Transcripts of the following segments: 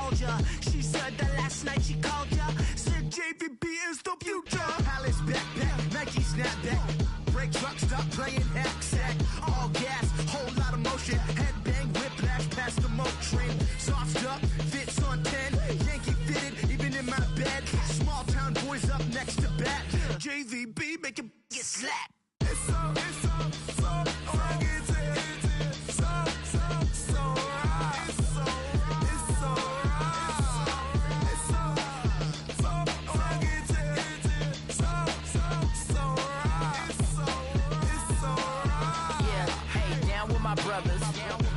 told ya. She said that last night she called ya. Said JVB is the future. Palace backpack, Nike snapback. Break truck, stop playing hack sack. All gas, whole lot of motion. Headbang, whiplash past the moat train. Sauced up, fits on 10. Yankee fitted, even in my bed. Small town boys up next to bat. JVB make it get slapped. It's so rugged.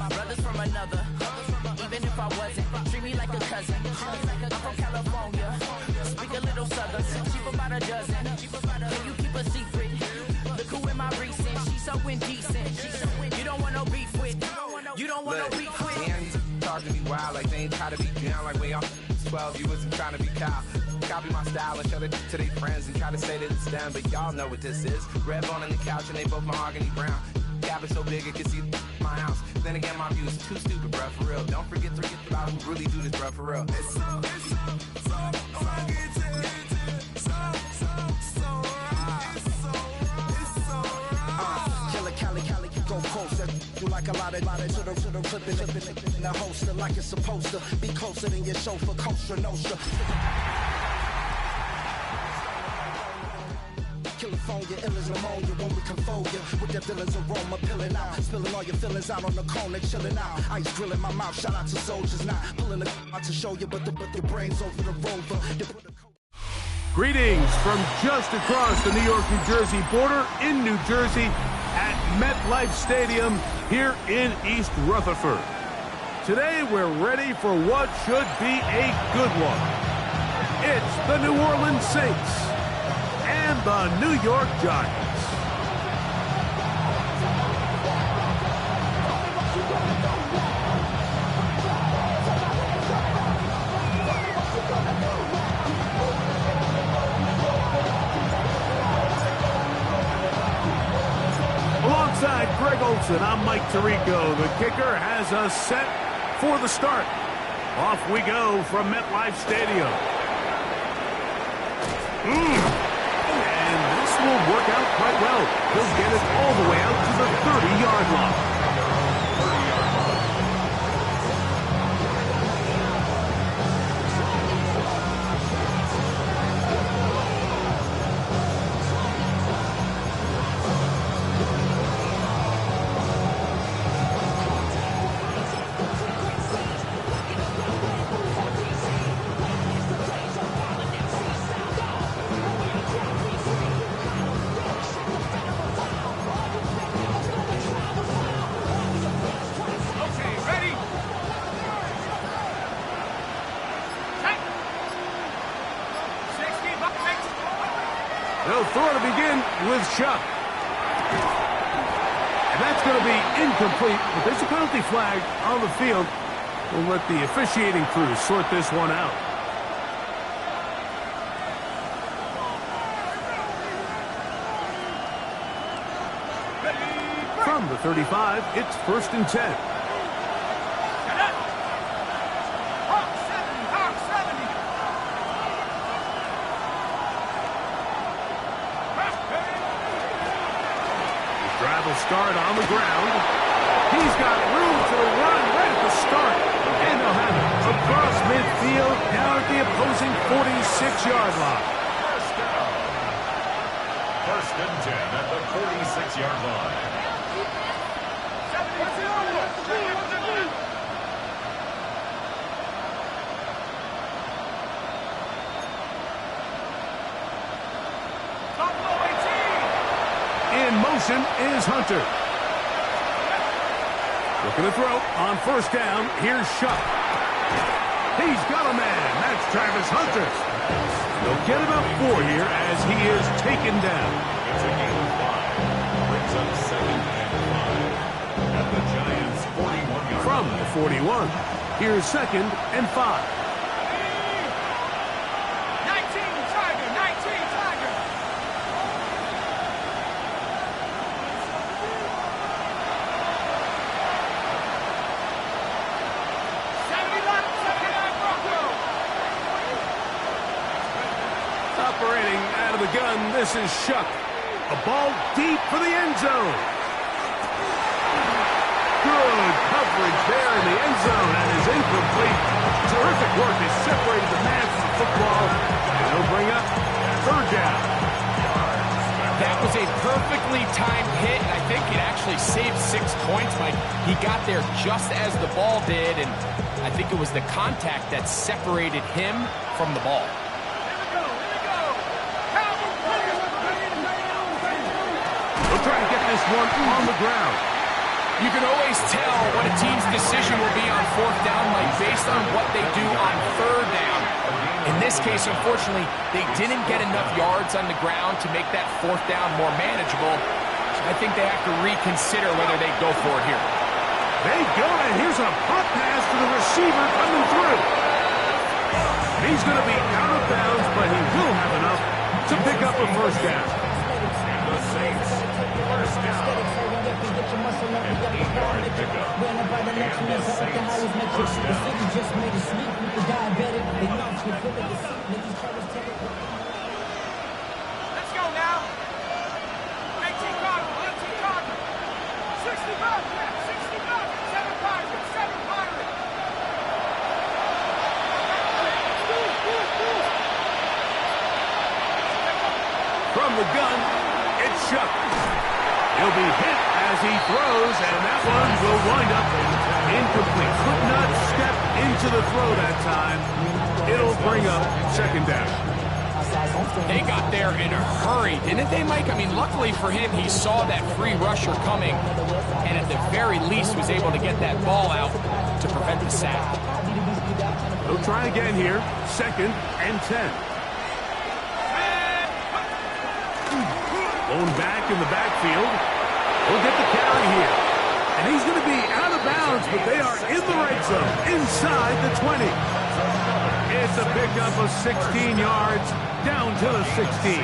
Brothers from another. Even if I wasn't, treat me like a cousin. I'm from California, speak a little southern. Cheap about a dozen. Can you keep a secret? Look who in my recent. She's so indecent. You don't want no beef with. You don't want no beef with. And talk to me wild like they ain't try to be down like way off 12. You wasn't trying to be Kyle. Copy my style and show it to their friends and try to say that it's them, but y'all know what this is. Red bone on the couch and they both mahogany brown. Gap is so big it can see my house. Then again, my view is too stupid, bruh, for real. Don't forget about who really do this, bruh, for real. It's so Cali, go closer. You like a lot of to the flipping in the holster like it's supposed to be closer than your chauffeur, Costa Nostra. California, ill as pneumonia when we can fold you with that villain's aroma peeling out, spilling all your feelings out on the corner, chilling out. Ice grilling my mouth, shout out to soldiers, not pulling the out to show you, but your brains over the rover. Greetings from just across the New York-New Jersey border in New Jersey at MetLife Stadium here in East Rutherford. Today we're ready for what should be a good one. It's the New Orleans Saints and the New York Giants. Alongside Greg Olson, I'm Mike Tirico. The kicker has us set for the start. Off we go from MetLife Stadium. Will work out quite well. He'll get it all the way out to the 30-yard line. They'll throw to begin with Shuck. And that's going to be incomplete, but there's a penalty flag on the field. We'll let the officiating crew sort this one out. From the 35, it's 1st and 10. Start on the ground. He's got room to run right at the start. And they'll have it across midfield down at the opposing 46-yard line. First and 10 at the 46-yard line. In motion is Hunter. Looking to throw on 1st down. Here's Shuck. He's got a man. That's Travis Hunter. They'll get about 4 here as he is taken down. It's a gain of 5. Brings up 2nd and 5 at the Giants' 41-yard From the 41, here's 2nd and 5. the gun, this is Shuck. A ball deep for the end zone. Good coverage there in the end zone, and is incomplete. Terrific work has separated the man from the football, and they'll bring up third down. That was a perfectly timed hit, and I think it actually saved 6 points, Mike. He got there just as the ball did, and I think it was the contact that separated him from the ball. We'll try to get this one on the ground. You can always tell what a team's decision will be on fourth down, Mike, based on what they do on third down. In this case, unfortunately, they didn't get enough yards on the ground to make that fourth down more manageable. I think they have to reconsider whether they go for it here. They go, and here's a pop pass to the receiver coming through. He's going to be out of bounds, but he will have enough to pick up a first down. The Saints, first down. An 8-yard pickup. And the Saints, first down. Let's go now. 18 Cardinal, 18 Cardinal. 60 bucks, 60 bucks. 7 Pirates, 7 Pirates. From the gun, it's Shuck. He'll be hit as he throws, and that one will wind up incomplete. Could not step into the throw that time. It'll bring up second down. They got there in a hurry, didn't they, Mike? I mean, luckily for him, he saw that free rusher coming, and at the very least was able to get that ball out to prevent the sack. They'll try again here. Second and 10. Blown back in the backfield. He'll get the carry here. And he's going to be out of bounds, but they are in the red zone, inside the 20. It's a pickup of 16 yards, down to the 16.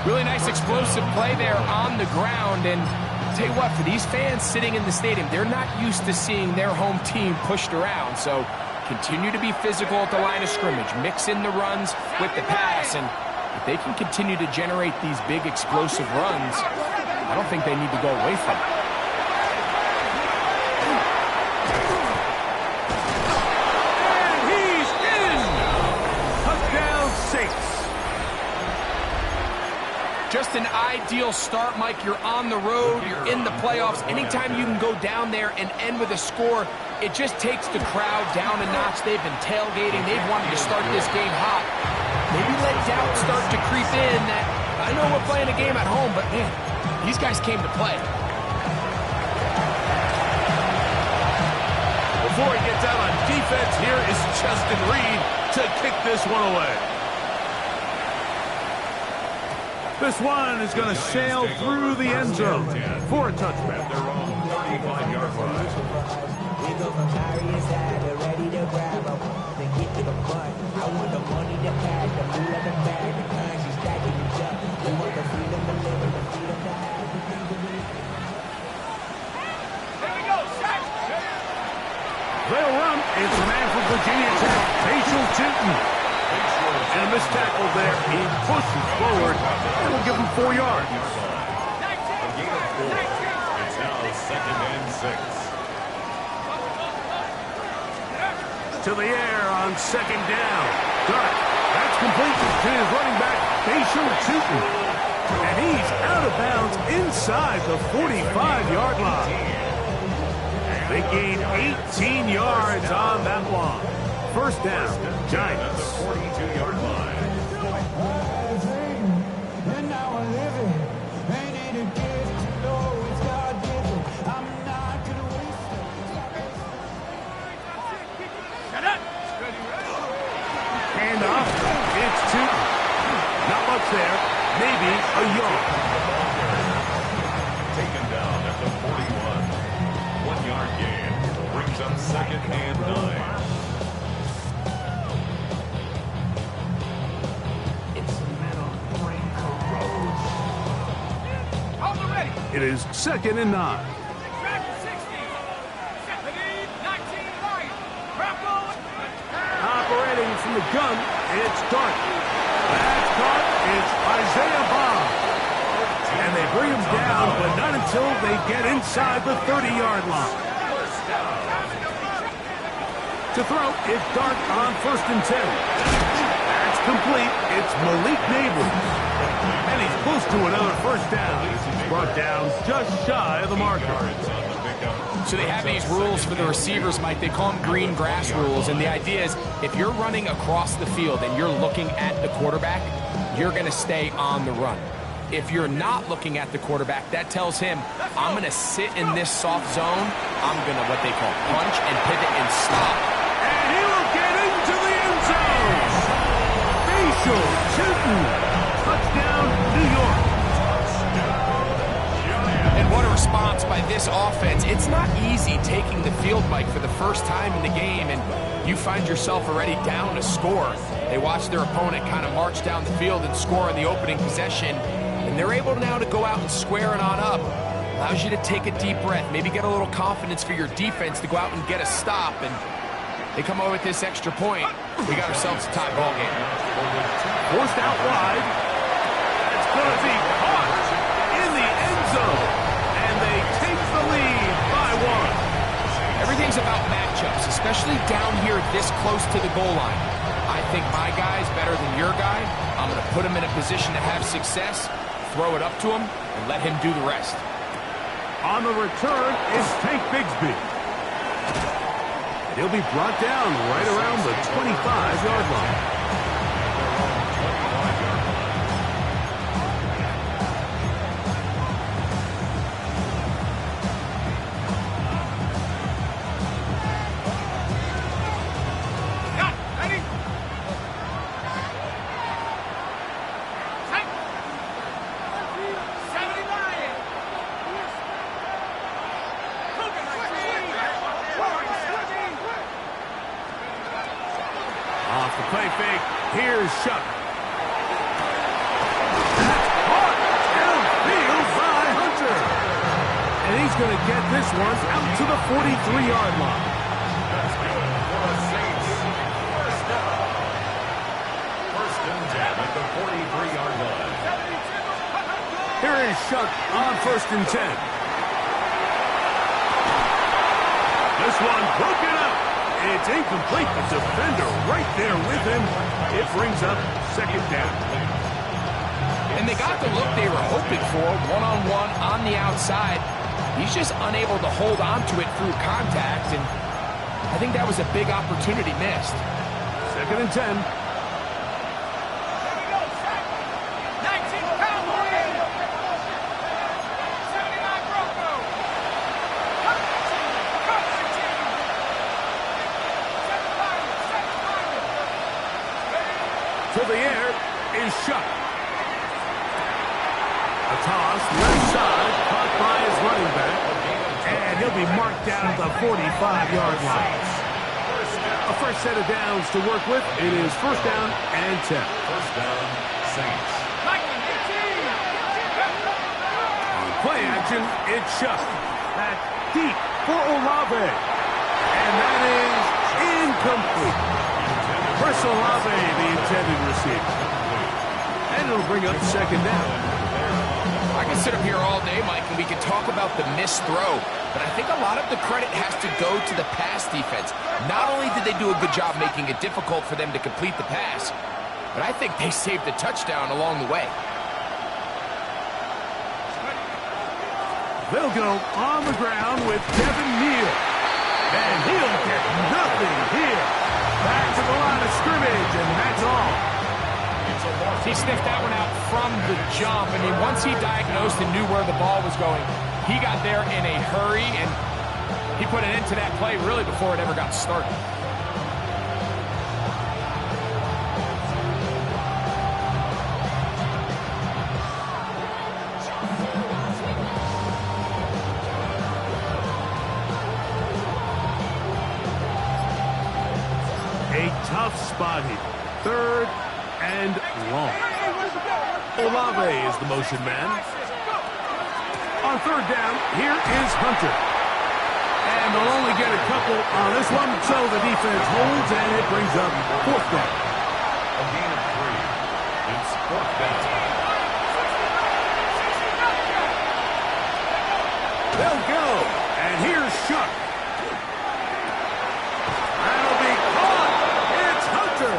Really nice explosive play there on the ground, and I'll tell you what, for these fans sitting in the stadium, they're not used to seeing their home team pushed around, so continue to be physical at the line of scrimmage, mix in the runs with the pass, and if they can continue to generate these big explosive runs, I don't think they need to go away from it. And he's in! Touchdown Saints. Just an ideal start, Mike. You're on the road, you're in the playoffs. Anytime you can go down there and end with a score, it just takes the crowd down a notch. They've been tailgating. They've wanted to start this game hot. Maybe let doubt start to creep in that, I know we're playing a game at home, but man, these guys came to play. Before he gets out on defense, here is Justin Reed to kick this one away. This one is going to sail through the end zone for a touchback. Their own 35-yard line. They'll run. It's a man from Virginia Tech, Facial Tootin. And a missed tackle there. He pushes forward, and will give him 4 yards. A gain of 4. It's now second and 6. To the air on second down. Dart. That's complete to his running back, Facial Tootin. And he's out of bounds inside the 45-yard line. They gain 18 yards on that one. First down, Giants. The 42-yard line. Hand off. It's Tootin. Not much there. Maybe a yard. Taken down at the 41. 1-yard gain brings up second and 9. It is second and 9. Operating from the gun, it's Dart. That's caught. It's Isaiah Bond. And they bring him down, but not until they get inside the 30-yard line. To throw, it's Dart on 1st and 10. That's complete. It's Malik Nabers. And he's close to another first down. He's brought down just shy of the marker. So they have these rules for the receivers, Mike. They call them green grass rules. And the idea is if you're running across the field and you're looking at the quarterback, you're going to stay on the run. If you're not looking at the quarterback, that tells him, I'm going to sit in this soft zone. I'm going to, what they call, punch and pivot and stop. And he will get into the end zone. Facial Chilton. Touchdown, New York. And what a response by this offense. It's not easy taking the field, Mike, for the first time in the game, and you find yourself already down a score. They watch their opponent kind of march down the field and score in the opening possession, and they're able now to go out and square it on up. Allows you to take a deep breath, maybe get a little confidence for your defense to go out and get a stop, and they come over with this extra point. We got ourselves a tie ball game. Forced out wide. It's going to be caught in the end zone. And they take the lead by 1. Everything's about matchups, especially down here this close to the goal line. I think my guy's better than your guy. I'm going to put him in a position to have success, throw it up to him, and let him do the rest. On the return is Tank Bigsby. He'll be brought down right around the 25-yard line. Off the play fake, here's Shuck. That's caught downfield by Hunter. And he's going to get this one out to the 43-yard line. First and 10 at the 43-yard line. Here is Shuck on 1st and 10. This one broken up. It's incomplete. The defender right there with him. It brings up 2nd down. And they got the look they were hoping for, one-on-one on the outside. He's just unable to hold on to it through contact, and I think that was a big opportunity missed. 2nd and 10. To the air is Shuck. A toss, left side, caught by his running back. And he'll be marked down at the 45-yard line. A fresh set of downs to work with. It is 1st down and 10. First down, Saints. On play action, it's Shuck. Back deep for Olave. And that is incomplete. Chris Olave, the intended receiver. And it'll bring up 2nd down. I can sit up here all day, Mike, and we can talk about the missed throw, but I think a lot of the credit has to go to the pass defense. Not only did they do a good job making it difficult for them to complete the pass, but I think they saved a touchdown along the way. They'll go on the ground with Devin Neal. And he'll get nothing here. Back to the line of scrimmage, and that's all. He sniffed that one out from the jump. I mean, once he diagnosed and knew where the ball was going, he got there in a hurry, and he put an end to that play really before it ever got started. A tough spot here. 3rd and long. Olave is the motion man. On 3rd down, here is Hunter. And they'll only get a couple on this one, so the defense holds, and it brings up 4th down. A gain of 3. It's Fourth down. They'll go. And here's Shuck. That'll be caught. It's Hunter.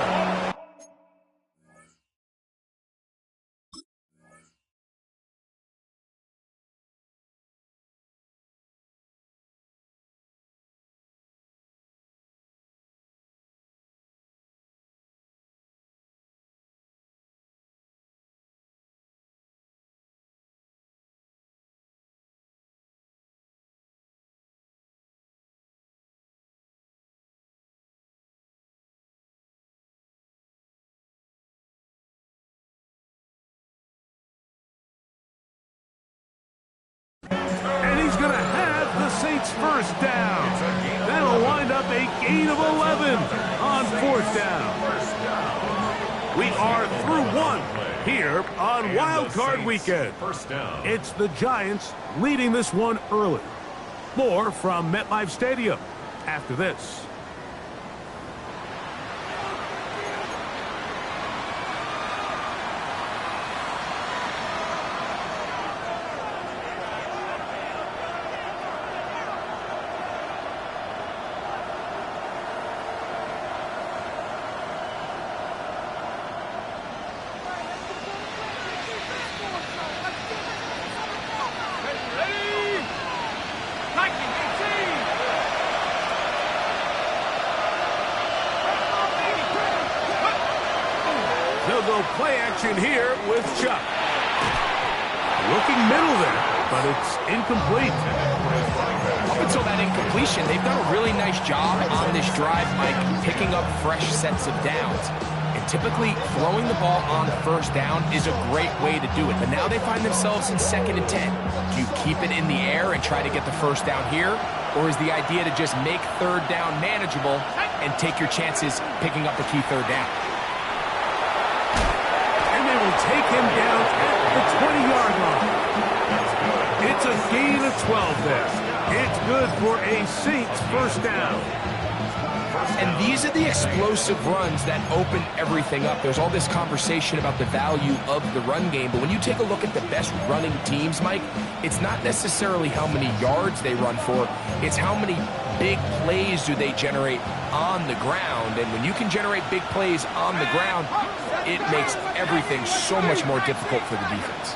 And he's going to have the Saints first down. That'll wind up a gain of 11 on fourth down. We are through one here on Wild Card Weekend. First down. It's the Giants leading this one early. More from MetLife Stadium after this. They'll go play action here with Chuck. Looking middle there, but it's incomplete. Up until that incompletion, they've done a really nice job on this drive, Mike, picking up fresh sets of downs. And typically, throwing the ball on first down is a great way to do it. But now they find themselves in 2nd and 10. Do you keep it in the air and try to get the first down here? Or is the idea to just make third down manageable and take your chances picking up the key third down? And they will take him down at the 20-yard line. It's a gain of 12 there. It's good for a Saints first down. And these are the explosive runs that open everything up. There's all this conversation about the value of the run game, but when you take a look at the best running teams, Mike, it's not necessarily how many yards they run for, it's how many big plays do they generate on the ground. And when you can generate big plays on the ground, it makes everything so much more difficult for the defense.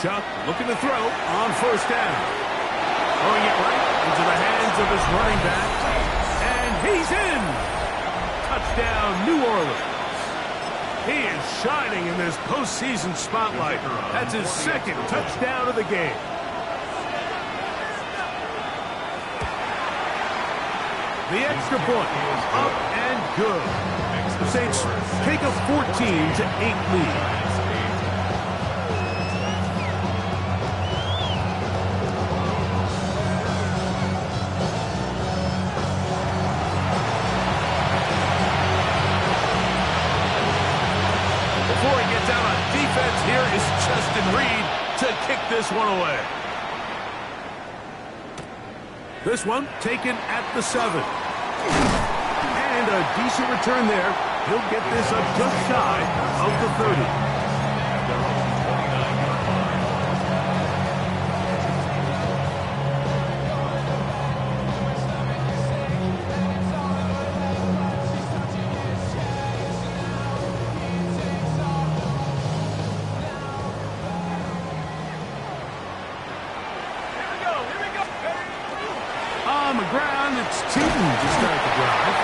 Chuck looking to throw on first down. Throwing it right into the hands of his running back. And he's in. Touchdown, New Orleans. He is shining in this postseason spotlight. That's his 2nd touchdown of the game. The extra point is up and good. The Saints take a 14-8 lead. Before he gets out on defense, here is Justin Reed to kick this one away. This one taken at the 7. And a decent return there. He'll get this up just shy of the 30. On the ground, it's Tootin to start the drive.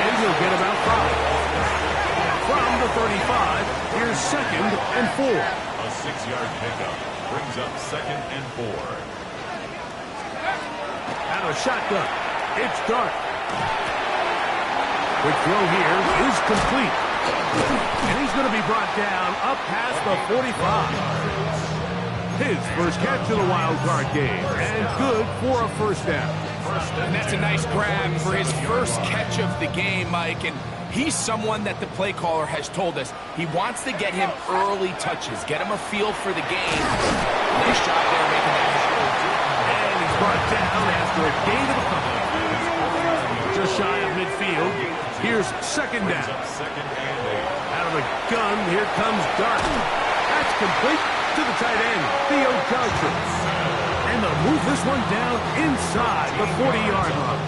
And he'll get about 5. From the 35, here's 2nd and 4. A 6-yard pickup brings up 2nd and 4. Out of shotgun, it's Dart. Quick throw here is complete. And he's going to be brought down up past the 45. His first catch of the wild card game, and good for a first down. And that's a nice grab for his first catch of the game, Mike. And he's someone that the play caller has told us he wants to get him early touches, get him a feel for the game. Nice job there making that happen. And he's brought down after a gain of a couple. Just shy of midfield. Here's second down. Out of the gun, here comes Dart. That's complete to the tight end, Theo Johnson. And they'll move this one down inside the 40-yard line.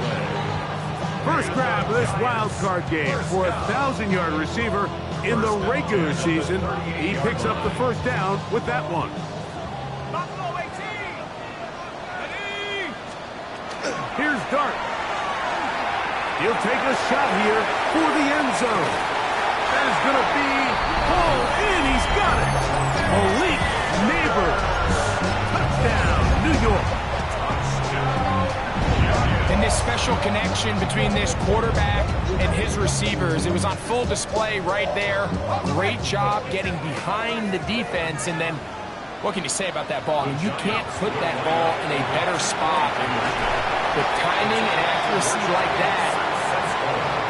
First grab of this wild card game for a 1,000-yard receiver in the regular season. He picks up the first down with that one. Here's Dart. He'll take a shot here for the end zone. That is going to be pulled in. He's got it. Malik Neighbors. Touchdown, New York. And this special connection between this quarterback and his receivers, it was on full display right there. Great job getting behind the defense. And then, what can you say about that ball? I mean, you can't put that ball in a better spot. And the timing and accuracy like that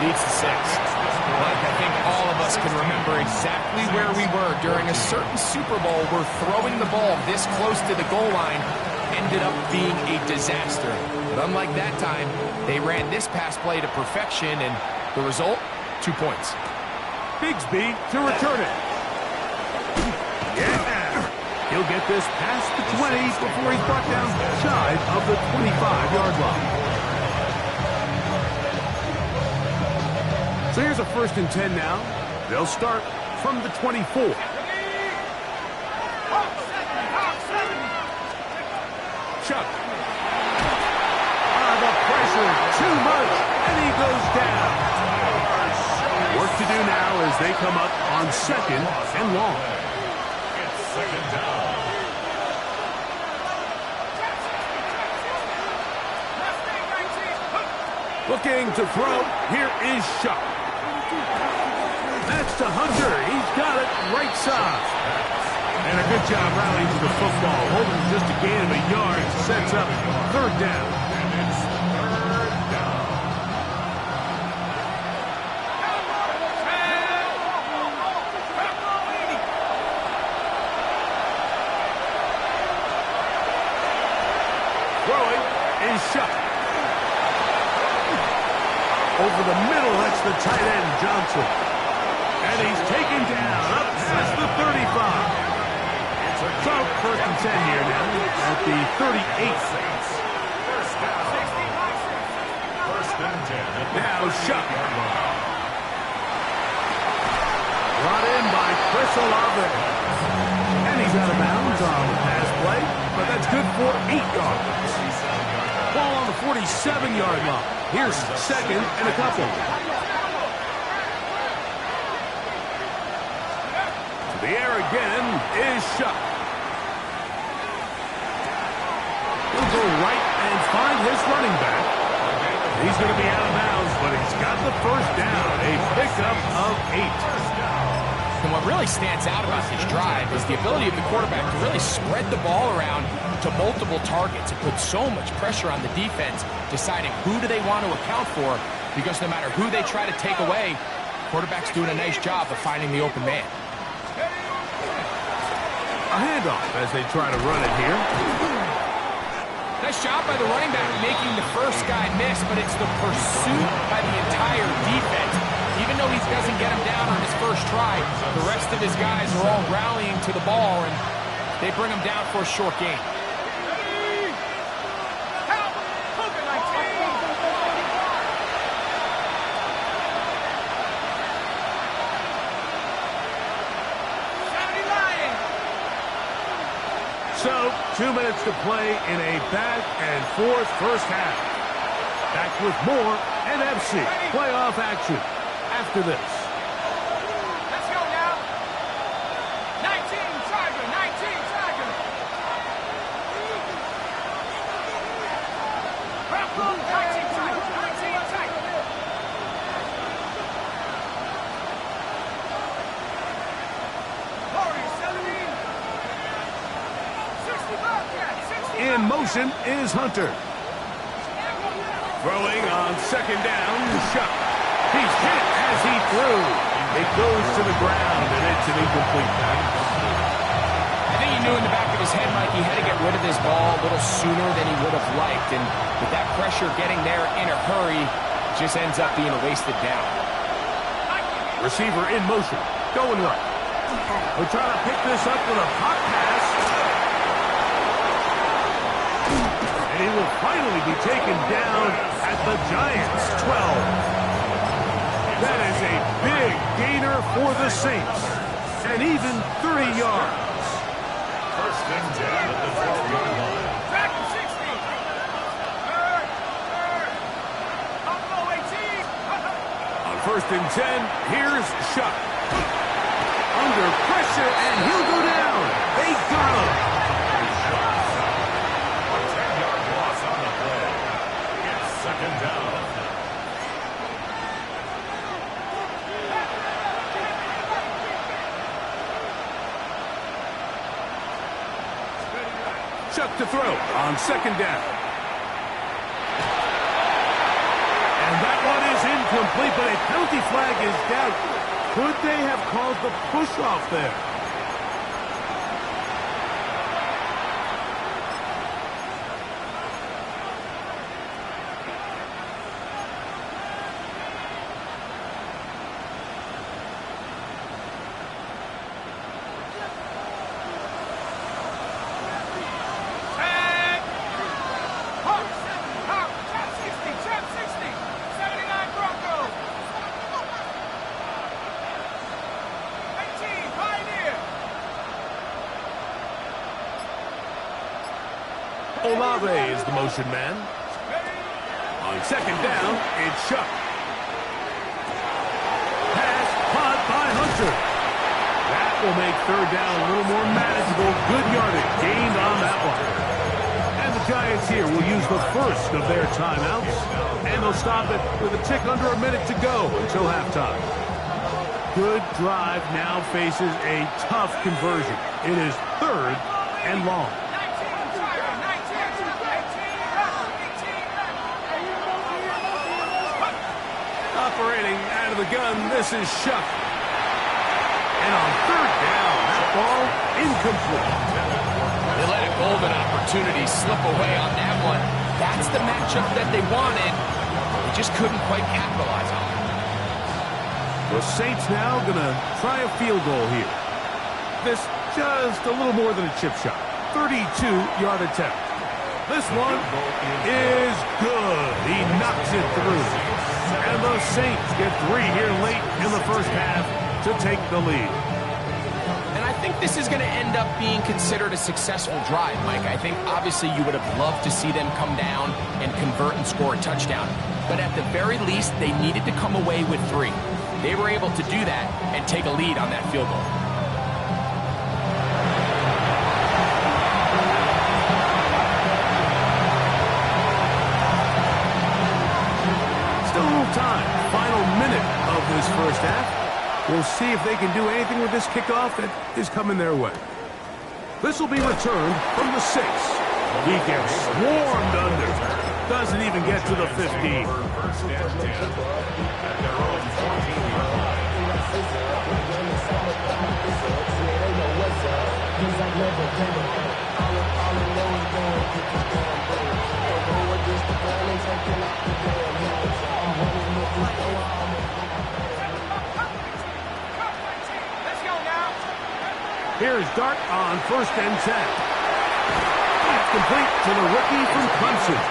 leads to 6. Like, I think all of us can remember exactly where we were during a certain Super Bowl where throwing the ball this close to the goal line ended up being a disaster. But unlike that time, they ran this pass play to perfection, and the result, 2 points. Bigsby to return it. Yeah! He'll get this past the 20 before he's brought down shy of the 25-yard line. So here's a 1st and 10 now. They'll start from the 24. Chuck. The pressure, too much, and he goes down. Work to do now as they come up on 2nd and long. It's 2nd down. Looking to throw. Here is Chuck. That's to Hunter. He's got it right side. And a good job rallying to the football. Holding just a gain of a yard. Sets up 3rd down. And it's 3rd down. Throwing is Chuck. Over the middle, that's the tight end, Johnson. And he's taken down up past the 35. So, 1st and 10 here now at the 38. First and 10. Now, Chuck. Brought in by Chris Olave. And he's out of bounds on the pass play, but that's good for 8 yards. Ball on the 47-yard line. Here's 2nd and a couple. To the air again is Chuck. He'll go right and find his running back. He's going to be out of bounds, but he's got the first down. A pickup of 8. And what really stands out about this drive is the ability of the quarterback to really spread the ball around to multiple targets. It puts so much pressure on the defense, deciding who do they want to account for, because no matter who they try to take away, quarterback's doing a nice job of finding the open man. A handoff as they try to run it here. Nice job by the running back making the first guy miss, but it's the pursuit by the entire defense. Even though he doesn't get him down on his first try, the rest of his guys are all rallying to the ball, and they bring him down for a short gain. So, 2 minutes to play in a back-and-forth first half. Back with more NFC playoff action after this. Let's go now. 19 Tiger, 19 Tiger. Purple, 19 Tiger, 19 Tiger. Warriors 17. In motion is Hunter. Throwing on second down, Shuck. He's hit as he threw. It goes to the ground, and it's an incomplete pass. I think he knew in the back of his head, Mike, he had to get rid of this ball a little sooner than he would have liked. And with that pressure getting there in a hurry, it just ends up being a wasted down. Receiver in motion, going right. We're trying to pick this up with a hot pass. And he will finally be taken down at the Giants' 12. That is a big gainer for the Saints. And even 30 yards. First and 10 at the 12-yard line. Back to 60. Third. Buffalo 18. On first and 10, here's Shuck. Under pressure, and he'll go down. They got him. A 10-yard loss on the play. It's second down. Shuck to throw on second down. And that one is incomplete, but a penalty flag is down. Could they have called the push-off there? Olave is the motion man. On second down, it's Shuck. Pass caught by Hunter. That will make third down a little more manageable. Good yardage gained on that one. And the Giants here will use the first of their timeouts. And they'll stop it with a tick under a minute to go until halftime. Good drive now faces a tough conversion. It is third and long. Operating out of the gun, this is Shuck. And on third down, that ball incomplete. They let a golden opportunity slip away on that one. That's the matchup that they wanted. They just couldn't quite capitalize on it. The Saints now going to try a field goal here. This just a little more than a chip shot. 32-yard attempt. This one is good. He knocks it through. And the Saints get 3 here late in the first half to take the lead. And I think this is going to end up being considered a successful drive, Mike. I think obviously you would have loved to see them come down and convert and score a touchdown. But at the very least, they needed to come away with 3. They were able to do that and take a lead on that field goal. Still a little time. Final minute of this first half. We'll see if they can do anything with this kickoff that is coming their way. This will be returned from the 6. He gets swarmed under. Doesn't even get to the 15. First and 10 at their own 14-yard line. Let's go now. Here's Dart on first and 10. It's complete to the rookie from Clemson.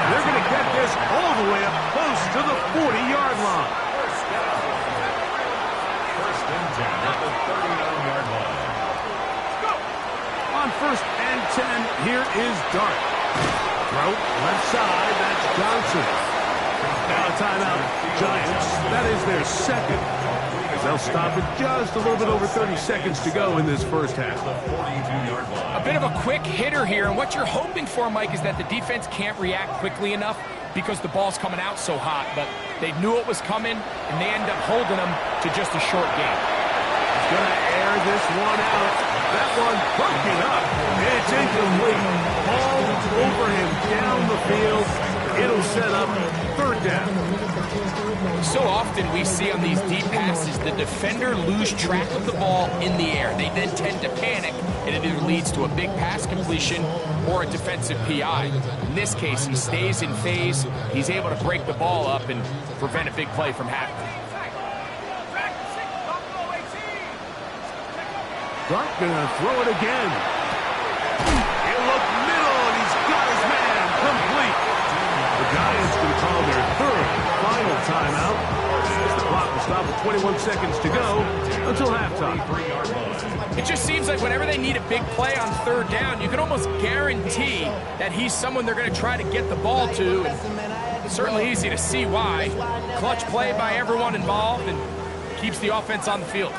They're going to get this all the way up close to the 40-yard line. First and 10 at the 39-yard line. On first and 10, here is Dart. Throw left side, that's Johnson. Now a timeout, Giants. That is their second. They'll stop it just a little bit over 30 seconds to go in this first half. A bit of a quick hitter here, and what you're hoping for, Mike, is that the defense can't react quickly enough because the ball's coming out so hot, but they knew it was coming, and they end up holding them to just a short game. going to air this one out. That one broken up. It's incomplete. All over him down the field. It'll set up third down. So often we see on these deep passes, the defender lose track of the ball in the air. They then tend to panic, and it either leads to a big pass completion or a defensive PI. In this case, he stays in phase. He's able to break the ball up and prevent a big play from happening. Dart gonna throw it again. He'll look middle, and he's got his man complete. The Giants can call their third final timeout. The clock will stop with 21 seconds to go until halftime. It just seems like whenever they need a big play on third down, you can almost guarantee that he's someone they're going to try to get the ball to. And it's certainly easy to see why. Clutch play by everyone involved and keeps the offense on the field.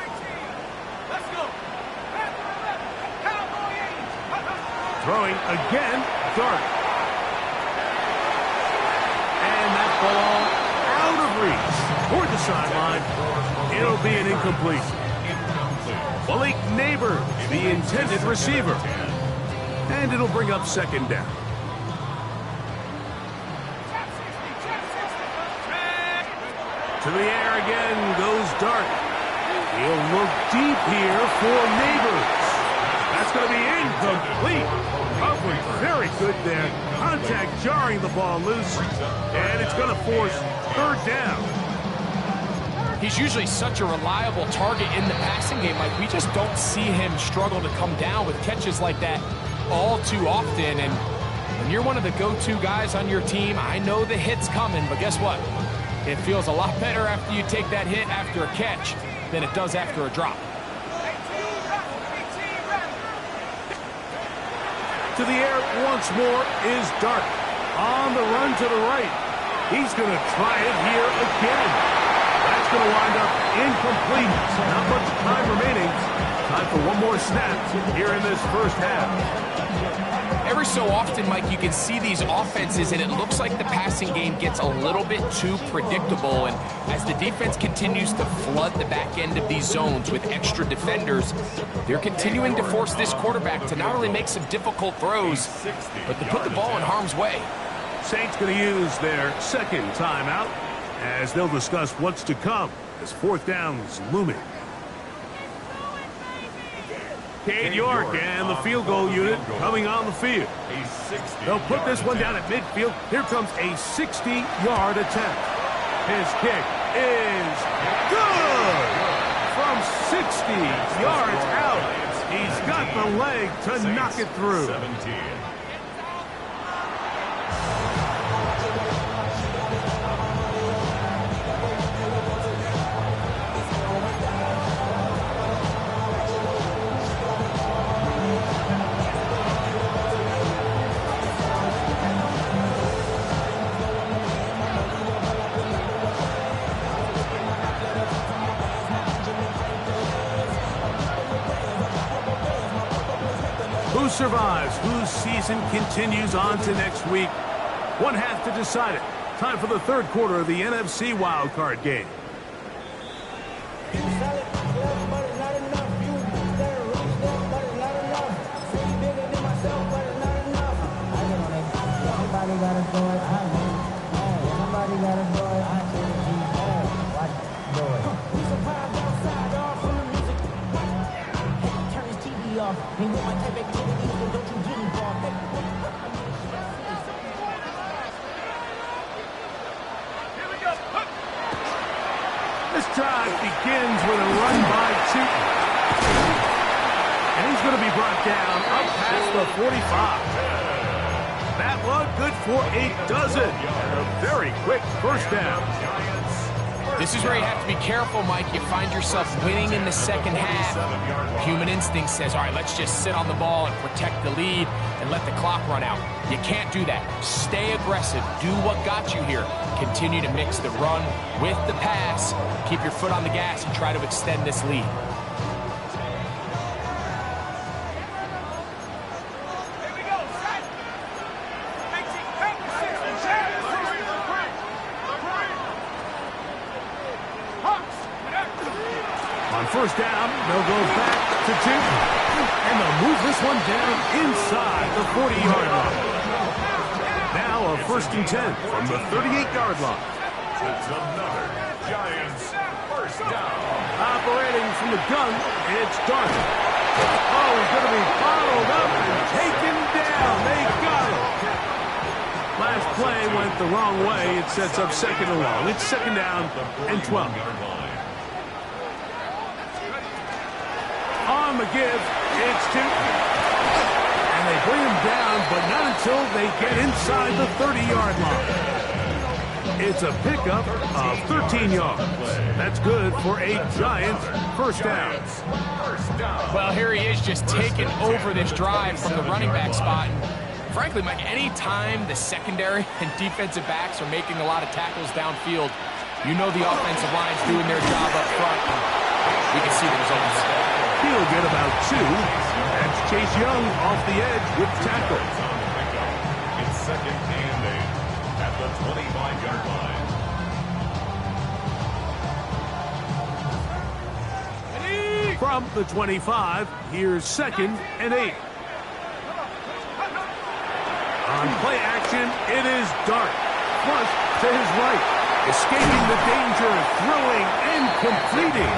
Throwing again, Dart. And that ball out of reach toward the sideline. It'll be an incomplete. Malik Neighbors, the intended receiver. And it'll bring up second down. To the air again goes Dart. He'll look deep here for Neighbors. That's going to be incomplete. Coverage very good there. Contact jarring the ball loose. And it's going to force third down. He's usually such a reliable target in the passing game. Like, we just don't see him struggle to come down with catches like that all too often. And when you're one of the go-to guys on your team, I know the hit's coming, but guess what? It feels a lot better after you take that hit after a catch than it does after a drop. To the air once more is Dart. On the run to the right. He's going to try it here again. That's going to wind up incomplete. Not much time remaining. Time for one more snap here in this first half. Every so often, Mike, you can see these offenses, and it looks like the passing game gets a little bit too predictable. And as the defense continues to flood the back end of these zones with extra defenders, they're continuing to force this quarterback to not only make some difficult throws, but to put the ball in harm's way. Saints going to use their second timeout as they'll discuss what's to come as fourth down's looming. Cade York and the field goal unit coming on the field. They'll put this one down at midfield. Here comes a 60-yard attempt. His kick is good! From 60 yards out, he's got the leg to knock it through. Who survives? Whose season continues on to next week? One half to decide it. Time for the third quarter of the NFC wildcard game. This drive begins with a run by Cheaton. And he's going to be brought down up past the 45. That one good for a dozen. And a very quick first down. This is where you have to be careful, Mike. You find yourself winning in the second half. Human instinct says, all right, let's just sit on the ball and protect the lead and let the clock run out. You can't do that. Stay aggressive. Do what got you here. Continue to mix the run with the pass. Keep your foot on the gas and try to extend this lead. On On first down, they'll go back to Newton. And they'll move this one down inside the 40-yard line. Now a 1st and 10 from the 38-yard line. It's another Giants first down. Operating from the gun, it's Darby. Oh, he's going to be followed up and taken down. They got him. Last play went the wrong way. It sets up 2nd and long. It's 2nd down and 12. On the give, it's Newton. And they bring him down, but not until they get inside the 30-yard line. It's a pickup of 13 yards. That's good for a Giants first down. Well, here he is just taking over this drive from the running back spot. And frankly, Mike, any time the secondary and defensive backs are making a lot of tackles downfield, you know the offensive line's doing their job up front. We can see the results. He'll get about 2. That's Chase Young off the edge with tackle. It's 2nd and 8 at the 25-yard line. From the 25, here's 2nd and 8. On play action, it is Dart. Flush to his right. Escaping the danger, throwing and completing.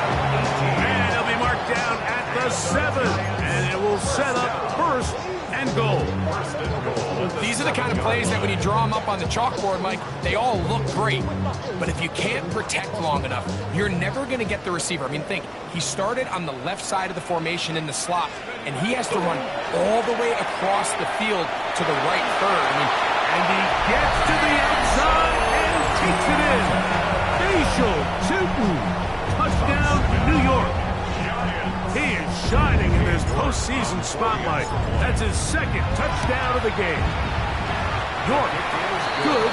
And he'll be marked down at the 7. And it will set up 1st and goal. These are the kind of plays that when you draw them up on the chalkboard, Mike, they all look great. But if you can't protect long enough, you're never going to get the receiver. I mean, think, he started on the left side of the formation in the slot, and he has to run all the way across the field to the right third. I mean, and he gets to the outside and takes it in. Facial Newton. Touchdown, New York. He is shining in this postseason spotlight. That's his 2nd touchdown of the game. York, good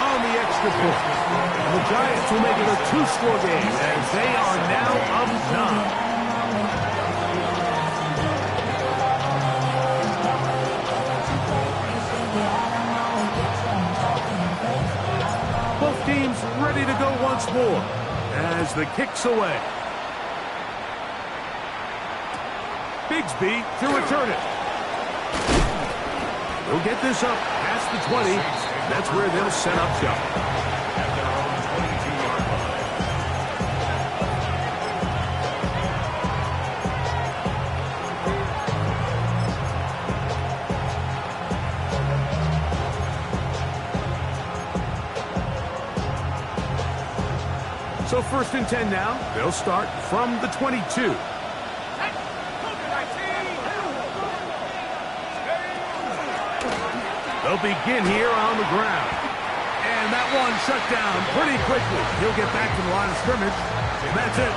on the extra point. And the Giants will make it a 2-score game as they are now up 9. Both teams ready to go once more as the kick's away. Bigsby to return it. They'll get this up past the 20. That's where they'll set up shop. At their own 22-yard line. So 1st and 10 now. They'll start from the 22. They'll begin here on the ground. And that one shut down pretty quickly. He'll get back to the line of scrimmage. And that's it.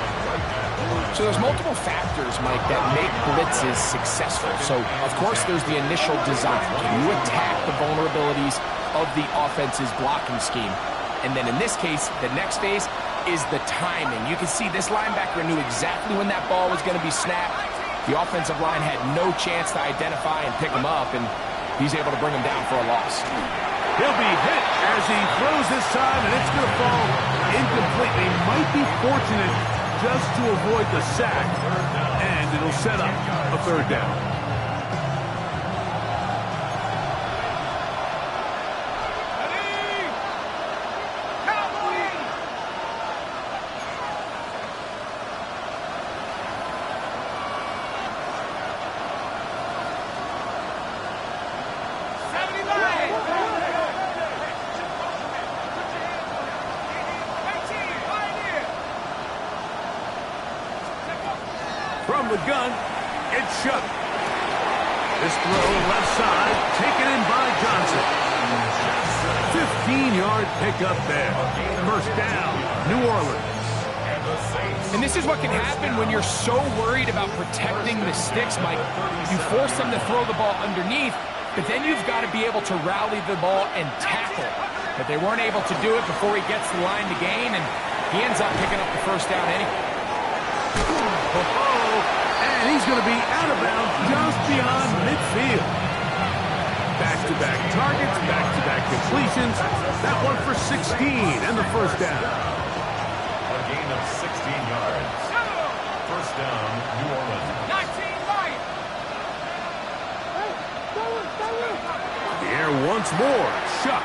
So there's multiple factors, Mike, that make blitzes successful. So, of course, there's the initial design. Can you attack the vulnerabilities of the offense's blocking scheme? And then in this case, the next phase is the timing. You can see this linebacker knew exactly when that ball was going to be snapped. The offensive line had no chance to identify and pick him up, and he's able to bring him down for a loss. He'll be hit as he throws this time, and it's going to fall incomplete. They might be fortunate just to avoid the sack, and it'll set up a 3rd down. From the gun, it's Shook. This throw left side, taken in by Johnson. 15-yard pickup there. 1st down, New Orleans. And this is what can happen when you're so worried about protecting the sticks, Mike. You force them to throw the ball underneath, but then you've got to be able to rally the ball and tackle. But they weren't able to do it before he gets the line to gain, and he ends up picking up the 1st down anyway. And he's going to be out of bounds just beyond midfield. Back-to-back targets, back-to-back completions. That one for 16 and the 1st down. A gain of 16 yards. 1st Once more, Shuck.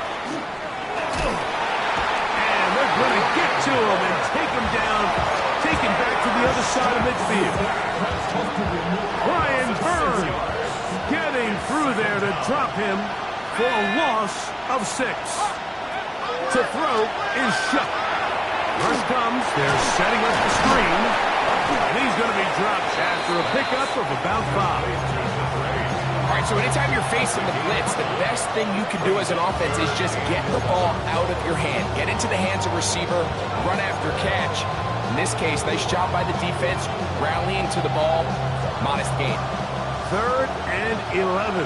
And they're going to get to him and take him down, take him back to the other side of midfield. Brian Burns getting through there to drop him for a loss of 6. To throw is Shuck. Rush comes, they're setting up the screen, and he's going to be dropped after a pickup of about 5. All right, so anytime you're facing the blitz, the best thing you can do as an offense is just get the ball out of your hand. Get into the hands of receiver, run after catch. In this case, nice job by the defense, rallying to the ball, modest gain. 3rd and 11.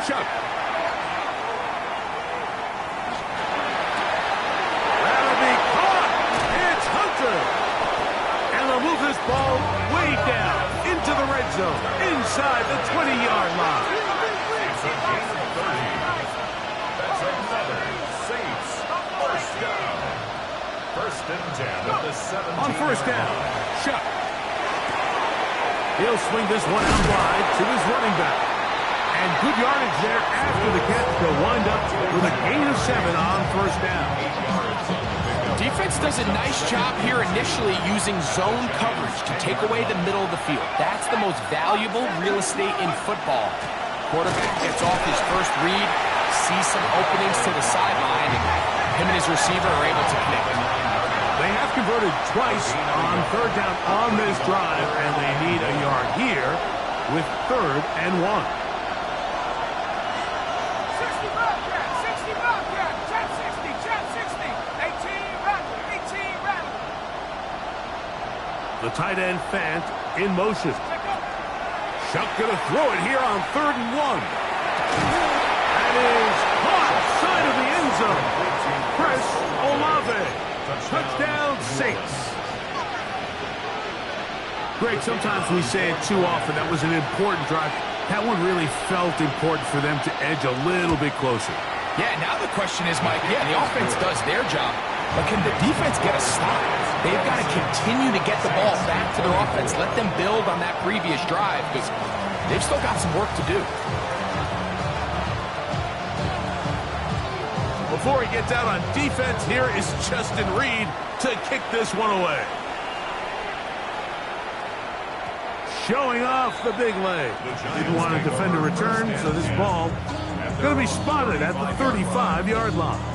Chuck. That'll be caught. It's Hunter. And they'll move this ball way down into the red zone, inside the 20-yard line. That's another safe first down. 1st and 10 at the 17. On 1st down, Chuck. He'll swing this one out wide to his running back. And good yardage there after the catch. They'll wind up with a gain of 7 on 1st down. Defense does a nice job here initially using zone coverage to take away the middle of the field. That's the most valuable real estate in football. Quarterback gets off his first read, sees some openings to the sideline, and him and his receiver are able to connect. They have converted twice on 3rd down on this drive, and they need a yard here with 3rd and 1. The tight end Fant in motion. Shuck going to throw it here on 3rd and 1. That is caught side of the end zone. Chris Olave. Touchdown Saints. Greg, sometimes we say it too often. That was an important drive. That one really felt important for them to edge a little bit closer. Yeah, now the question is, Mike, the offense does their job, but can the defense get a stop? They've got to continue to get the ball back to their offense. Let them build on that previous drive because they've still got some work to do. Before he gets out on defense, here is Justin Reed to kick this one away. Showing off the big leg. Didn't want to defend a return, so this ball is going to be spotted at the 35-yard line.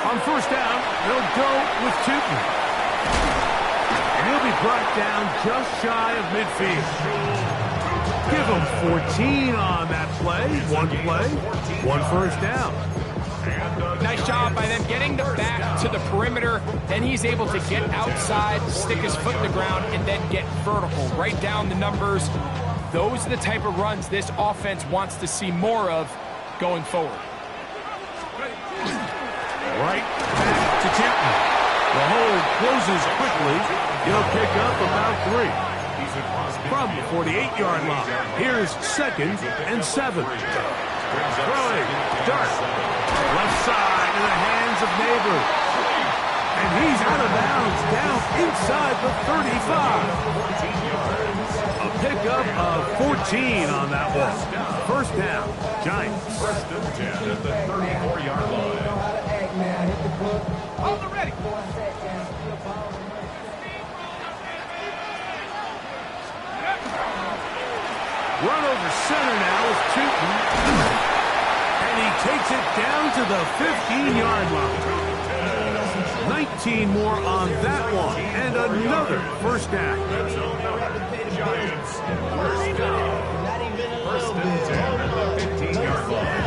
On 1st down, they'll go with Tootin. And he'll be brought down just shy of midfield. Give him 14 on that play. One 1st down. Nice job by them getting the back to the perimeter. Then he's able to get outside, stick his foot in the ground, and then get vertical. Right down the numbers. Those are the type of runs this offense wants to see more of going forward. Right back to Tipton. The hole closes quickly. He'll pick up about 3. From the 48-yard line, here's 2nd and 7. Throwing, Dart. Left side in the hands of Neighbors. And he's out of bounds, down inside the 35. A pickup of 14 on that one. 1st down, Giants. 1st and 10 at the 34-yard line. Hold it ready. Run over center now is Tootin. And he takes it down to the 15-yard line. 19 more on that one. And another 1st down. Giants, 1st down. 1st and 10 at the 15-yard line.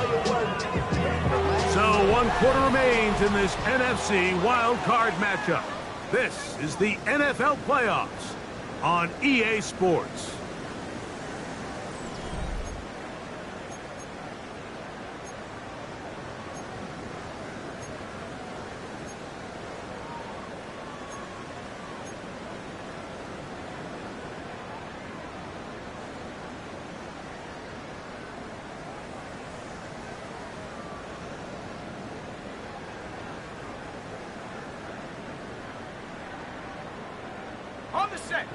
So 1 quarter remains in this NFC wild card matchup. This is the NFL playoffs on EA Sports.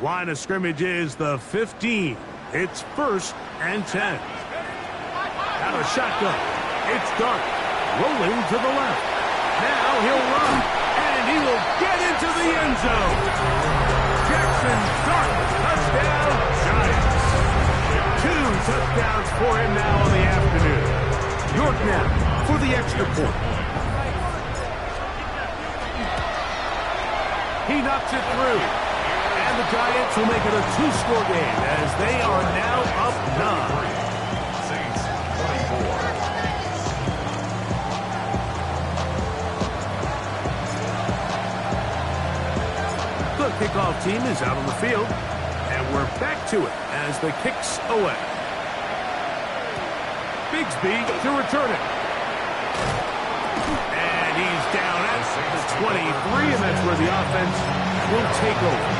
Line of scrimmage is the 15. It's 1st and 10. Out of shotgun. It's Dart. Rolling to the left. Now he'll run. And he will get into the end zone. Jackson Dart. Touchdown, Giants. 2 touchdowns for him now in the afternoon. York now for the extra point. He knocks it through. And the Giants will make it a 2-score game as they are now up 9. Saints 24. The kickoff team is out on the field. And we're back to it as the kick's away. Bigsby to return it. And he's down at the 23, and that's where the offense will take over.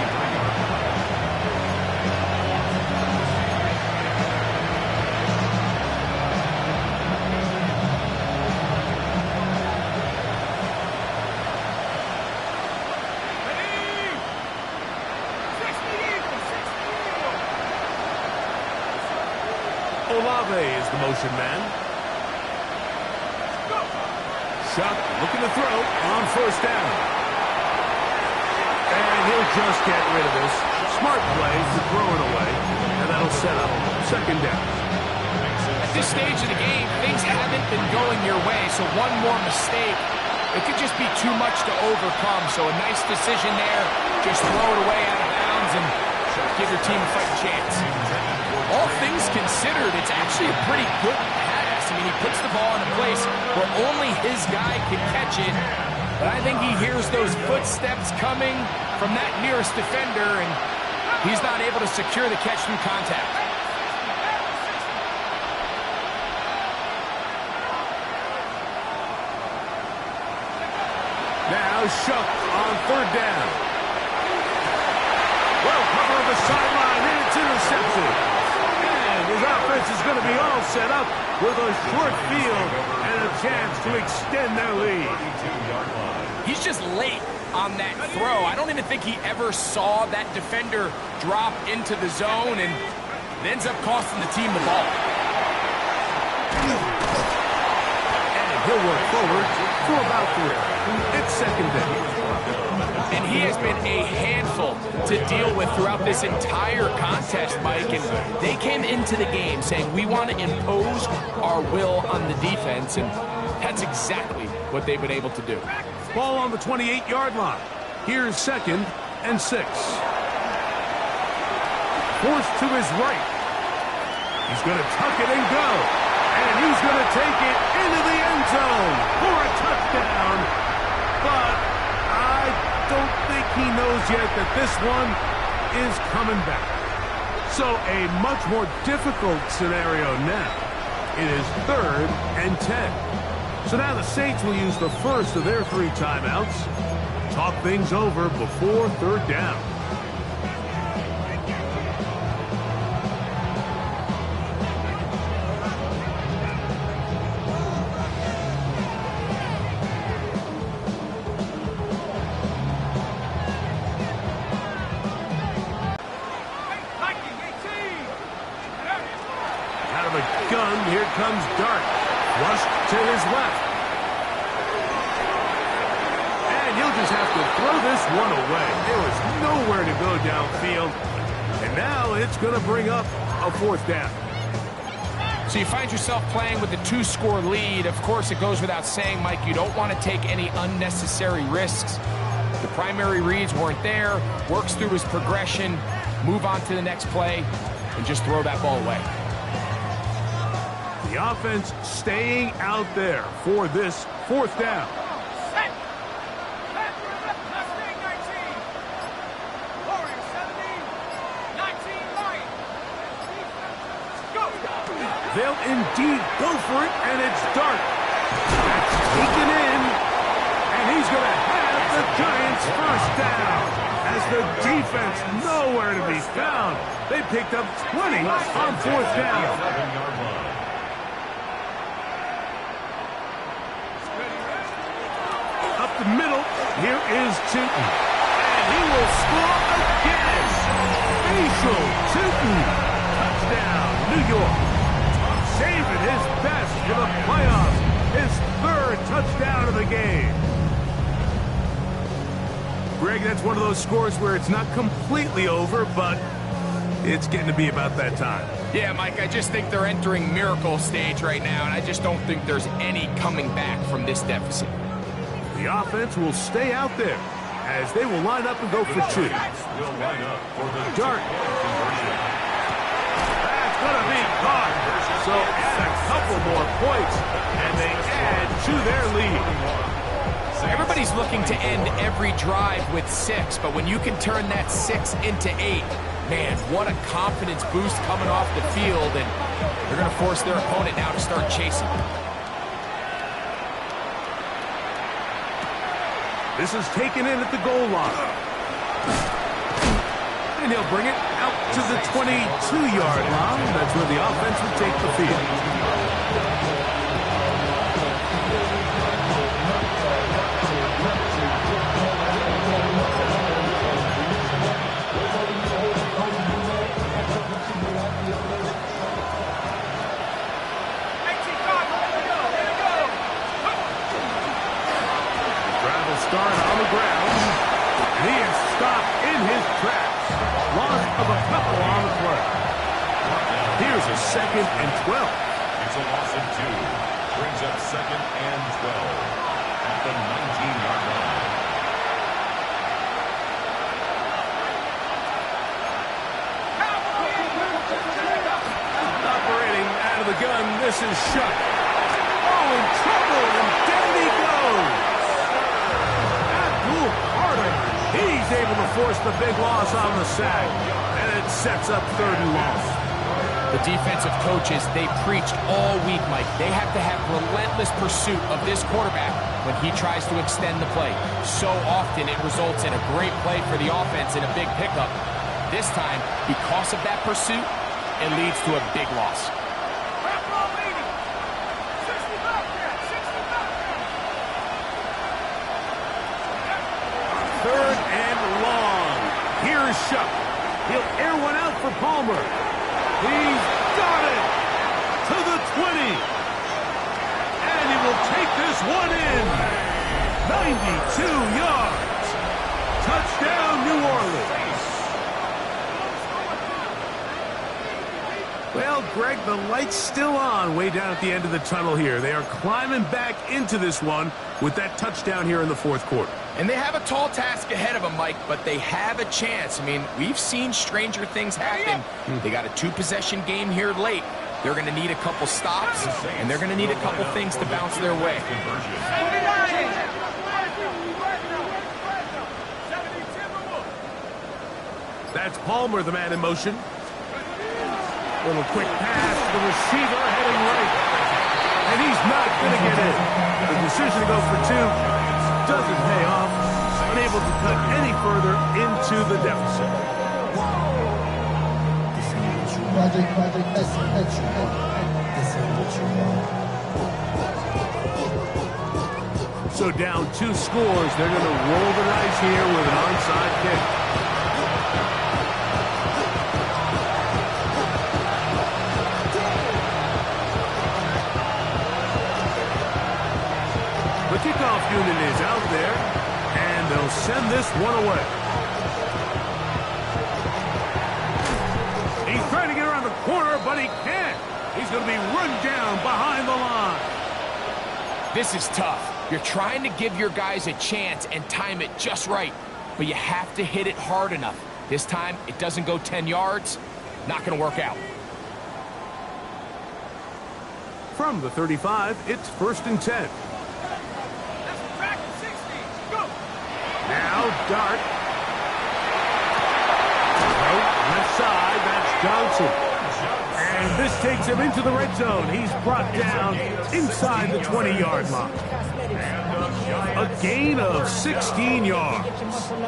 Olave is the motion man. Shuck looking to throw on 1st down. And he'll just get rid of this. Smart play to throw it away. And that'll set up 2nd down. At this stage of the game, things haven't been going your way, so one more mistake, it could just be too much to overcome. So a nice decision there. Just throw it away out of bounds and give your team a fighting chance. All things considered, it's actually a pretty good pass. I mean, he puts the ball in a place where only his guy can catch it. But I think he hears those footsteps coming from that nearest defender, and he's not able to secure the catch through contact. Now Shuck on 3rd down. Well, cover of the sideline, and it's intercepted. His offense is going to be all set up with a short field and a chance to extend their lead. He's just late on that throw. I don't even think he ever saw that defender drop into the zone, and it ends up costing the team the ball. And he'll work forward for about 3. It's 2nd down. And he has been a handful to deal with throughout this entire contest, Mike. And they came into the game saying, we want to impose our will on the defense. And that's exactly what they've been able to do. Ball on the 28-yard line. Here's 2nd and 6. Forced to his right. He's going to tuck it and go. And he's going to take it into the end zone for a touchdown. But I don't think he knows yet that this one is coming back. So a much more difficult scenario now. It is 3rd and 10. So now the Saints will use the first of their 3 timeouts. Talk things over before 3rd down. Here comes Dart. Flushed to his left. And he'll just have to throw this one away. There was nowhere to go downfield. And now it's going to bring up a 4th down. So you find yourself playing with a 2-score lead. Of course, it goes without saying, Mike, you don't want to take any unnecessary risks. The primary reads weren't there. Works through his progression. Move on to the next play. And just throw that ball away. The offense staying out there for this 4th down. They'll indeed go for it, and it's Dart. That's taken in, and he's going to have the Giants' 1st down. As the defense nowhere to be found. They picked up 20 on 4th down. Up the middle, here is Tootin. And he will score again. Facial Tootin. Touchdown, New York. Saving his best for the playoffs. His third touchdown of the game. Greg, that's one of those scores where it's not completely over, but it's getting to be about that time. Yeah, Mike, I just think they're entering miracle stage right now, and I just don't think there's any coming back from this deficit. The offense will stay out there as they will line up and go for two. Will line up for the Dart. conversion. That's going to be caught. So add a couple more points, and they add to their lead. Everybody's looking to end every drive with 6, but when you can turn that 6 into 8, man, what a confidence boost coming off the field, and they're going to force their opponent now to start chasing. This is taken in at the goal line. And he'll bring it out to the 22-yard line. That's where the offense will take the field. Start on the ground. He is stopped in his tracks. Loss of a couple on the play. Here's a 2nd and 12. It's a loss of 2. Brings up 2nd and 12 at the 19-yard line. Operating out of the gun, this is Shuck. Oh, in trouble, and down he goes. He's able to force the big loss on the sack, and it sets up 3rd and long. The defensive coaches, they preached all week, Mike. They have to have relentless pursuit of this quarterback when he tries to extend the play. So often it results in a great play for the offense and a big pickup. This time, because of that pursuit, it leads to a big loss. 3rd and long. Here's Shuck. He'll air one out for Palmer. He's got it to the 20. And he will take this one in. 92 yards. Touchdown, New Orleans. Well, Greg, the light's still on way down at the end of the tunnel here. They are climbing back into this one with that touchdown here in the 4th quarter. And they have a tall task ahead of them, Mike, but they have a chance. I mean, we've seen stranger things happen. They got a 2-possession game here late. They're going to need a couple stops, and they're going to need a couple things to bounce their way. That's Palmer, the man in motion. Little quick pass to the receiver heading right. And he's not going to get in. The decision to go for 2 doesn't pay off. Unable to cut any further into the deficit. So down 2 scores. They're going to roll the dice here with an onside kick. The kickoff unit is out there, and they'll send this one away. He's trying to get around the corner, but he can't. He's going to be run down behind the line. This is tough. You're trying to give your guys a chance and time it just right, but you have to hit it hard enough. This time, it doesn't go 10 yards. Not going to work out. From the 35, it's 1st and 10. Now, Dart. Left side, that's Johnson. And this takes him into the red zone. He's brought down inside the 20-yard line. A gain of 16 yards.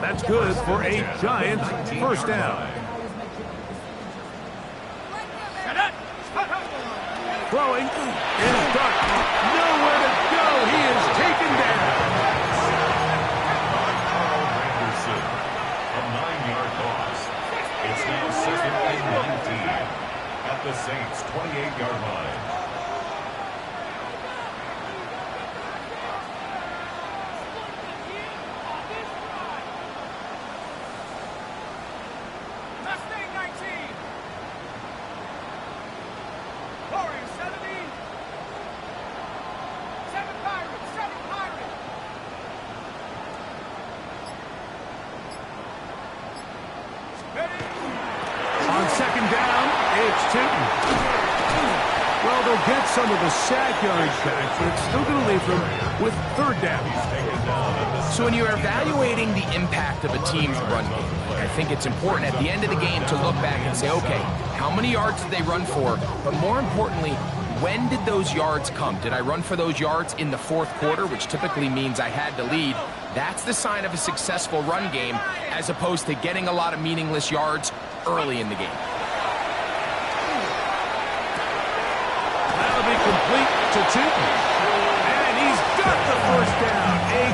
That's good for a Giants 1st down. Throwing is Dart. Nowhere to go. He is taken down. Tootin. Well, they'll get some of the sack yards back, but it's still going to leave them with third down. So when you're evaluating the impact of a team's run game, I think it's important at the end of the game to look back and say, okay, how many yards did they run for? But more importantly, when did those yards come? Did I run for those yards in the fourth quarter, which typically means I had to lead? That's the sign of a successful run game, as opposed to getting a lot of meaningless yards early in the game. That'll be complete to Tootin. And he's got the first down. A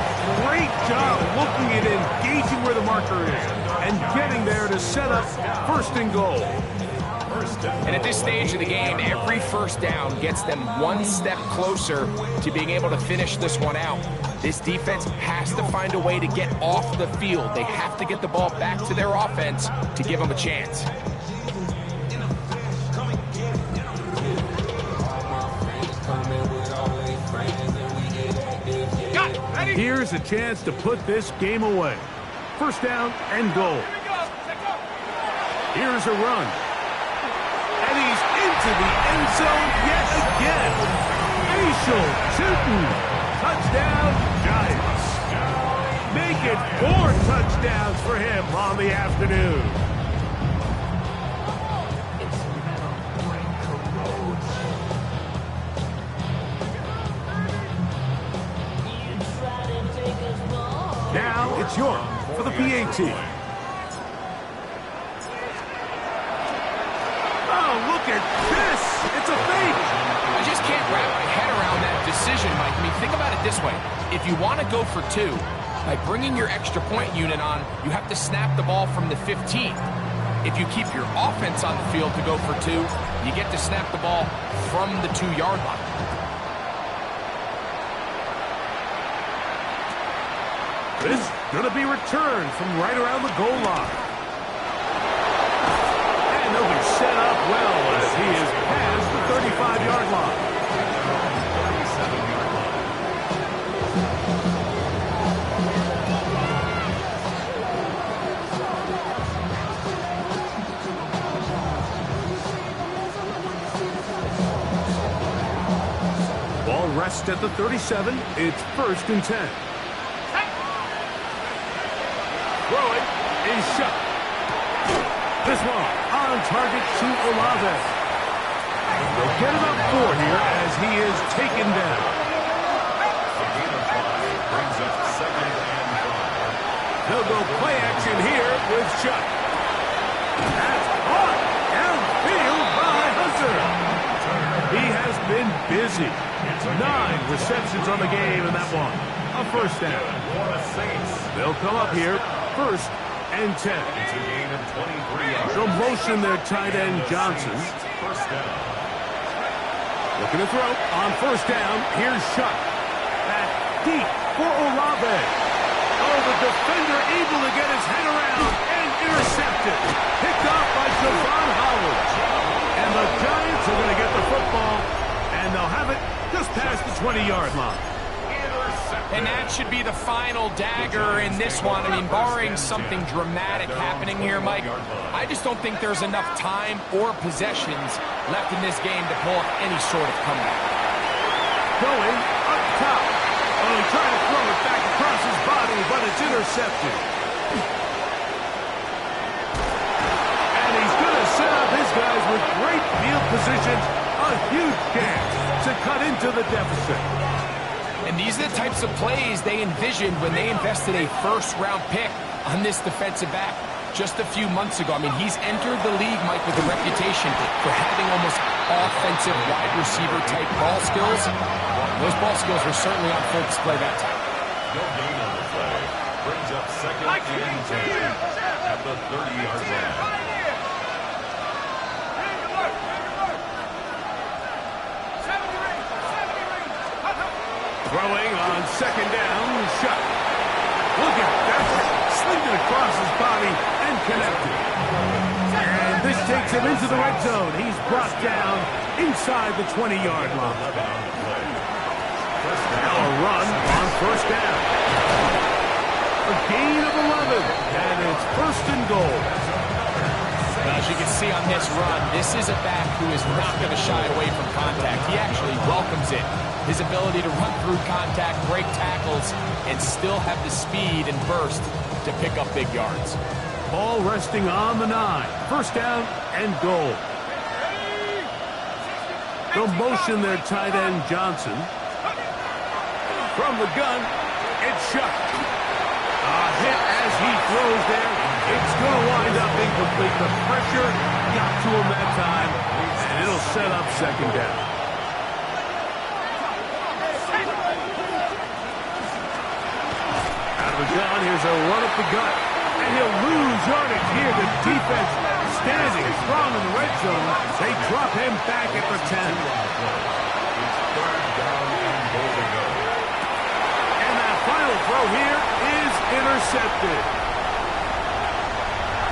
great job looking at engaging where the marker is and getting there to set up first and goal. And at this stage of the game, every first down gets them one step closer to being able to finish this one out. This defense has to find a way to get off the field. They have to get the ball back to their offense to give them a chance. Here's a chance to put this game away. First down and goal. Here's a run. And he's into the end zone yet again. Facial Tootin. Touchdown, Giants. Make it 4 touchdowns for him on the afternoon. Now it's York for the PAT. Oh, look at this! It's a fake! I just can't wrap my head around that decision, Mike. I mean, think about it this way. If you want to go for 2, by bringing your extra point unit on, you have to snap the ball from the 15. If you keep your offense on the field to go for 2, you get to snap the ball from the 2-yard line. This is going to be returned from right around the goal line. And they'll be set up well as he is past the 35-yard line. 37-yard line. Ball rests at the 37. It's 1st and 10. Throwing is shot. This one on target to Olave. They'll get about 4 here as he is taken down. A gain of 5 brings up 2nd and 5. They'll go play action here with Chuck. That's caught downfield by Hunter. He has been busy. 9 receptions on the game in that one. A first down. They'll come up here. 1st and 10. It's a gain of 23 yards. They'll motion their tight end Johnson. First down. Looking to throw on 1st down. Here's Shuck. Back deep for Olave. Oh, the defender able to get his head around and intercepted. Picked off by Javon Howard. And the Giants are going to get the football, and they'll have it just past the 20-yard line. And that should be the final dagger in this one. I mean, barring something dramatic happening here, Mike, I just don't think there's enough time or possessions left in this game to pull off any sort of comeback. Going up top. Oh, he tried to throw it back across his body, but it's intercepted. And he's going to set up his guys with great field positions. A huge chance to cut into the deficit. And these are the types of plays they envisioned when they invested a first-round pick on this defensive back just a few months ago. I mean, he's entered the league, Mike, with a reputation for having almost offensive wide receiver type ball skills. Those ball skills were certainly on full display that time. No gain on the play. Brings up 2nd and 10 at the 30-yard line. Throwing on 2nd down, Shuck. Look at that. Slinged it across his body and connected. And this takes him into the red zone. He's brought down inside the 20-yard line. Now a run on 1st down. A gain of 11, and it's 1st and goal. Well, as you can see on this run, this is a back who is not going to shy away from contact. He actually welcomes it. His ability to run through contact, break tackles, and still have the speed and burst to pick up big yards. Ball resting on the 9. First down and goal. They'll motion their tight end, Johnson. From the gun, it's shot. A hit as he throws there. It's going to wind up incomplete. The pressure got to him that time, and it'll set up second down. Out of the gun, here's a run up the gut. And he'll lose yardage here. The defense standing strong in the red zone. They drop him back at the 10. And that final throw here is intercepted.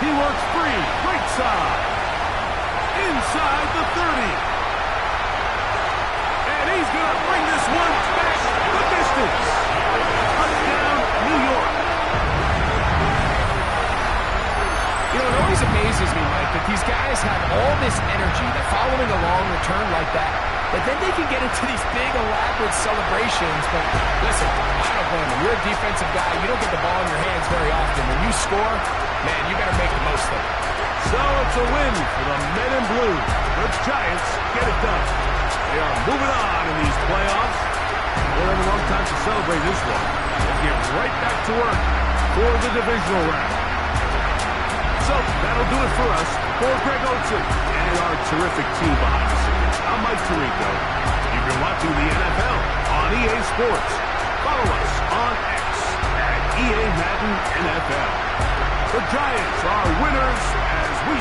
He works free, right side, inside the 30. And he's going to bring this one back the distance. Touchdown, New York. You know, it always amazes me, Mike, that these guys have all this energy, that following a long return like that then they can get into these big, elaborate celebrations. But listen, I don't blame them. You're a defensive guy. You don't get the ball in your hands very often. When you score, man, you got to make the most of it. So it's a win for the men in blue. The Giants get it done. They are moving on in these playoffs. We'll have a long time to celebrate this one. We'll get right back to work for the divisional round. So that'll do it for us. For Greg Olsen and our terrific team behind the scenes, I'm Mike Tirico. You've been watching the NFL on EA Sports. Follow us on X at EA Madden NFL. The Giants are winners as we